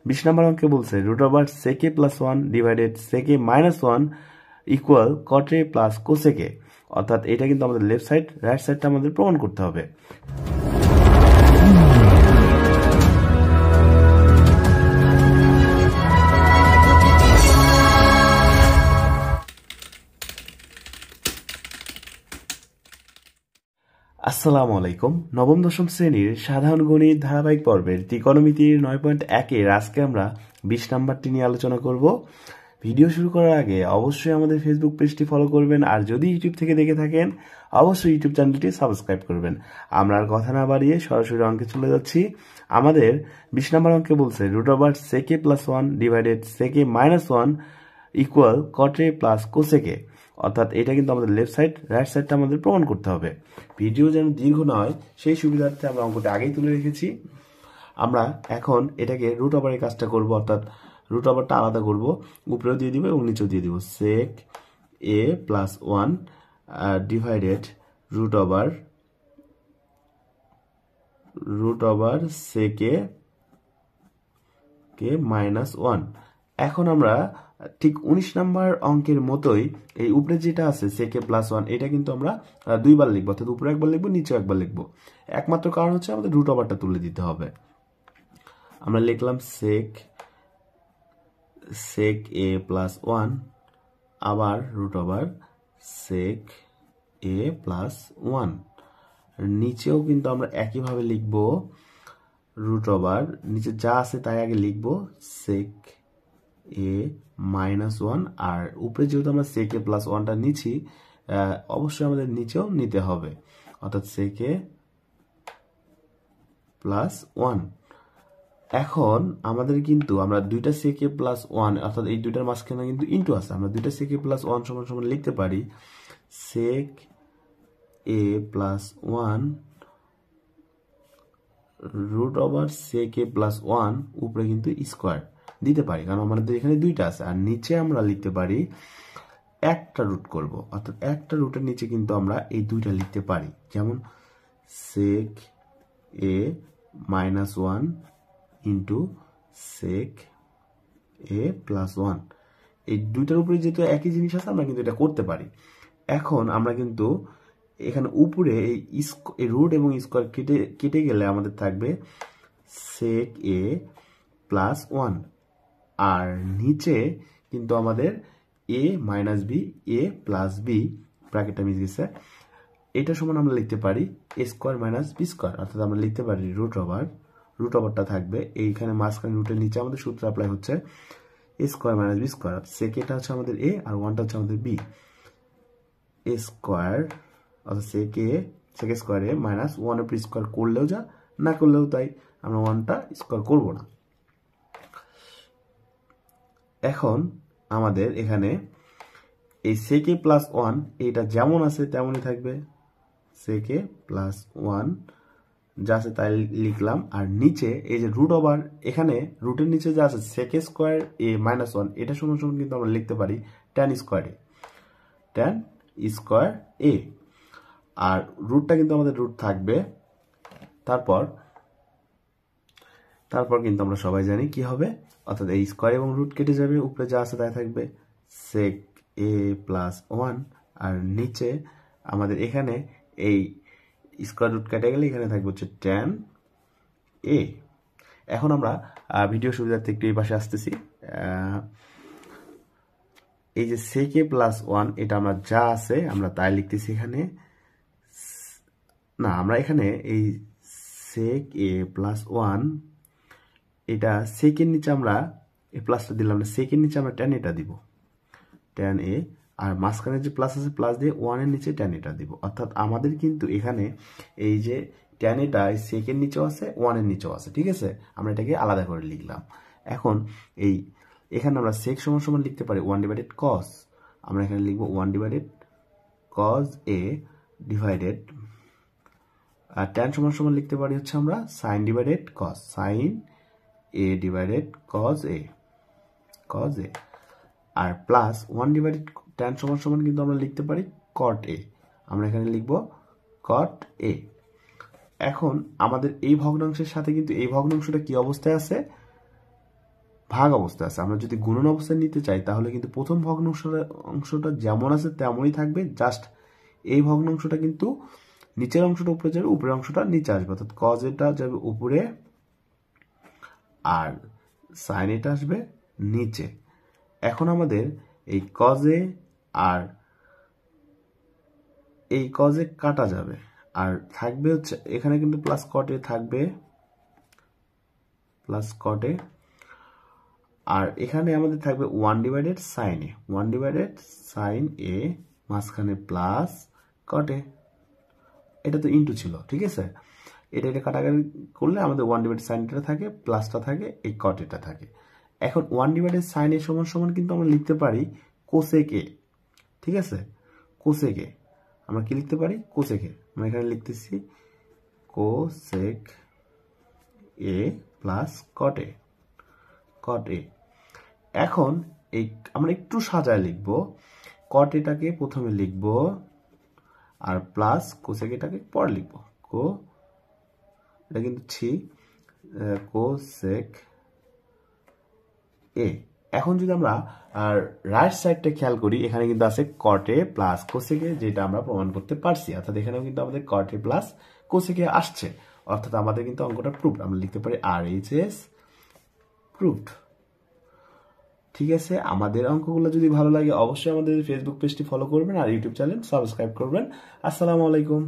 20 নম্বর অঙ্কে বলছে রুট ওভার সেকে plus 1 divided sec minus 1 equal cot plus cosec, অর্থাৎ এটা কিন্তু আমাদের লেফট সাইড রাইট সাইডটা আমাদের প্রমাণ করতে হবে। আসসালামু আলাইকুম। নবম দশম শ্রেণীর সাধারণ গণিত ধারাবাহিক পর্বের ত্রিকোণমিতির 9.1-এর আজকে আমরা 20 নাম্বারটি নিয়ে আলোচনা করব। ভিডিও শুরু করার আগে অবশ্যই আমাদের ফেসবুক পেজটি ফলো করবেন, আর যদি ইউটিউব থেকে দেখে থাকেন অবশ্যই ইউটিউব চ্যানেলটি সাবস্ক্রাইব করবেন। আমরা আর কথা না বাড়িয়ে সরাসরি অঙ্কে চলে যাচ্ছি। আমাদের 20 নম্বর অঙ্কে বলছে রুট ওভার সেকে plus 1 divided sec minus 1 equal cot plus cosec, অর্থাৎ এটা কিন্তু আমাদের লেফট সাইড রাইট সাইডটা আমাদের প্রমাণ করতে হবে। ভিডিও যেন দীর্ঘ নয় সেই সুবিধার্থে আমরা অঙ্কটা আগেই তুলে রেখেছি। আমরা এখন এটাকে রুট ওভারের কাজটা করব, অর্থাৎ রুট ওভারটা আলাদা করব, উপরেও দিয়ে দিব এবং নিচেও দিয়ে দিব। Sec A plus 1 divided root over sec A minus 1। এখন আমরা ঠিক 19 নাম্বার অঙ্কের মতোই এই উপরে যেটা আছে সেকে প্লাস 1 এটা কিন্তু আমরা দুইবার লিখবো, অর্থাৎ উপরে একবার লিখবো নিচেও একবার লিখবো। একমাত্র কারণ হচ্ছে আমাদের রুট ওভারটা তুলে দিতে হবে। আমরা লিখলাম সেক এ প্লাস 1 আবার root over sec A plus 1। নিচেও কিন্তু আমরা একইভাবে লিখবো রুট ওভার, নিচে যা আছে তাই আগে লিখবো সেক এ মাইনাস 1, আর উপরে যেহেতু আমরা সেকে প্লাস 1টা নিচ্ছি অবশ্যই আমাদের নিচেও নিতে হবে, অর্থাৎ সেকে প্লাস 1। এখন আমাদের কিন্তু আমরা দুইটা সেকে প্লাস 1 অর্থাৎ এই দুইটার মাঝখানে কিন্তু ইনটু আছে, আমরা দুইটা সেকে প্লাস 1 সমান সমান লিখতে পারি sec A plus 1 root over সেকে প্লাস 1 উপরে কিন্তু স্কোয়ার দিতে পারি, কারণ আমাদের এখানে দুইটা আছে। আর নিচে আমরা লিখতে পারি একটা রুট করব, অর্থাৎ একটা রুটের নিচে কিন্তু আমরা এই দুইটা লিখতে পারি, যেমন সেক এ minus 1 into sec A plus 1। এই দুইটার উপরে যেহেতু একই জিনিস আছে আমরা কিন্তু এটা করতে পারি। এখন আমরা কিন্তু এখানে উপরে এই রুট এবং স্কোয়ার কেটে গেলে আমাদের থাকবে সেক এ প্লাস 1, আর নিচে কিন্তু আমাদের এ minus B A plus B ব্র্যাকেটটা miss গেছে, এটা সমান আমরা লিখতে পারি এ স্কোয়ার মাইনাস বি স্কোয়ার, অর্থাৎ আমরা লিখতে পারি রুট ওভারটা থাকবে এইখানে মাঝখানে রুটের নিচে আমাদের সূত্র অ্যাপ্লাই হচ্ছে এ স্কোয়ার মাইনাস বি স্কোয়ার, সেকেটা হচ্ছে আমাদের এ আর 1টা হচ্ছে আমাদের বি, এ স্কোয়ার অর্থাৎ সেকে স্কোয়ার এ মাইনাস 1 উপর স্কোয়ার করলেও যা না করলেও তাই, আমরা 1টা স্কোয়ার করব না। এখন আমাদের এখানে এই সেকে প্লাস 1 এটা যেমন আছে তেমনই থাকবে, সেকে প্লাস 1 যা আছে তাই লিখলাম, আর নিচে এই যে রুট ওভার এখানে রুটের নিচে যা আছে সেকে স্কোয়ার এ মাইনাস 1 এটা সমান সমান কিন্তু আমরা লিখতে পারি ট্যান স্কোয়ার এ, আর রুটটা কিন্তু আমাদের রুট থাকবে। তারপর কিন্তু আমরা সবাই জানি কি হবে, অর্থাৎ এই স্কোয়ার এবং রুট কেটে যাবে, উপরে যা আছে তাই থাকবে সেক এ প্লাস 1, আর নিচে আমাদের এখানে এই স্কোয়ার রুট কেটে গেলে এখানে থাকবে হচ্ছে ট্যান এ। এখন আমরা ভিডিও সুবিধার্থে একটু এই পাশে আসতেছি। এই যে সেক এ প্লাস 1 এটা আমরা যা আছে আমরা তাই লিখতেছি এখানে, না আমরা এখানে এই সেক এ প্লাস 1 এটা সেকের নিচে আমরা এই প্লাসটা দিলাম না, সেকের নিচে আমরা ট্যান এটা দিব ট্যান এ, আর মাঝখানে যে প্লাস আছে প্লাস দিয়ে 1 এর নিচে ট্যান এটা দিব, অর্থাৎ আমাদের কিন্তু এখানে এই যে ট্যান এটা সেকের নিচেও আছে 1 এর নিচেও আছে, ঠিক আছে, আমরা এটাকে আলাদা করে লিখলাম। এখন এখানে আমরা সেক সমান সমান লিখতে পারি 1 ডিভাইডেড কস, আমরা এখানে লিখবো 1 ডিভাইডেড কস এ ডিভাইডেড, আর ট্যান সমান সমান লিখতে পারি হচ্ছে আমরা সাইন ডিভাইডেড কস, সাইন এ ডিভাইডেড কস এ, আর প্লাস 1 ডিভাইডেড ট্যান সমান সমান কিন্তু আমরা লিখতে পারি কট এ, আমরা এখানে লিখবো কট এ। এখন আমাদের এই ভগ্নাংশের সাথে কিন্তু এই ভগ্নাংশটা কি অবস্থায় আছে, ভাগ অবস্থায় আছে। আমরা যদি গুণন অবস্থায় নিতে চাই তাহলে কিন্তু প্রথম অংশটা যেমন আছে তেমনই থাকবে, জাস্ট এই ভগ্নাংশটা কিন্তু নিচের অংশটা উপরে যাবে, উপরের অংশটা নিচে আসবে, অর্থাৎ কজ এটা যাবে উপরে আর সাইন এটা আসবে নিচে। এখন আমাদের এই কজে আর এই কজে কাটা যাবে আর থাকবে হচ্ছে এখানে কিন্তু প্লাস কটে থাকবে, প্লাস কটে, আর এখানে আমাদের থাকবে 1/sin a, 1/sin a, মাঝখানে প্লাস কটে, এটা তো ইন্টু ছিল, ঠিক আছে। এটা কাটাকাটি করলে আমাদের 1/sin a থাকে, প্লাসটা থাকে, এই কটেটা থাকে। এখন 1/sin a সমান সমান কিন্তু আমরা লিখতে পারি কোসেক এ, ঠিক আছে। কোসেক এ আমরা কি লিখতে পারি? কোসেক এ। আমরা এখানে লিখতেছি কোসেক এ প্লাস কট এ, কট এ। এখন এই আমরা একটু সাজায় লিখবো, কট এটাকে প্রথমে লিখবো আর প্লাস কোসেক এটাকে পরে লিখবো। এটা কিন্তু কোসেক এ। এখন যদি আমরা রাইট সাইডটা খেয়াল করি, এখানে কিন্তু আছে কট এ প্লাস কোসেক এ, যেটা আমরা প্রমাণ করতে পারছি, অর্থাৎ এখানেও কিন্তু আমাদের কট এ প্লাস কোসেক এ আসছে, অর্থাৎ আমাদের কিন্তু অঙ্কটা প্রুভড। আমরা লিখতে পারি RHS প্রুভড। ঠিক আছে, আমাদের অঙ্কগুলো যদি ভালো লাগে অবশ্যই আমাদের ফেসবুক পেজটি ফলো করবেন আর ইউটিউব চ্যানেল সাবস্ক্রাইব করবেন। আসসালামু আলাইকুম।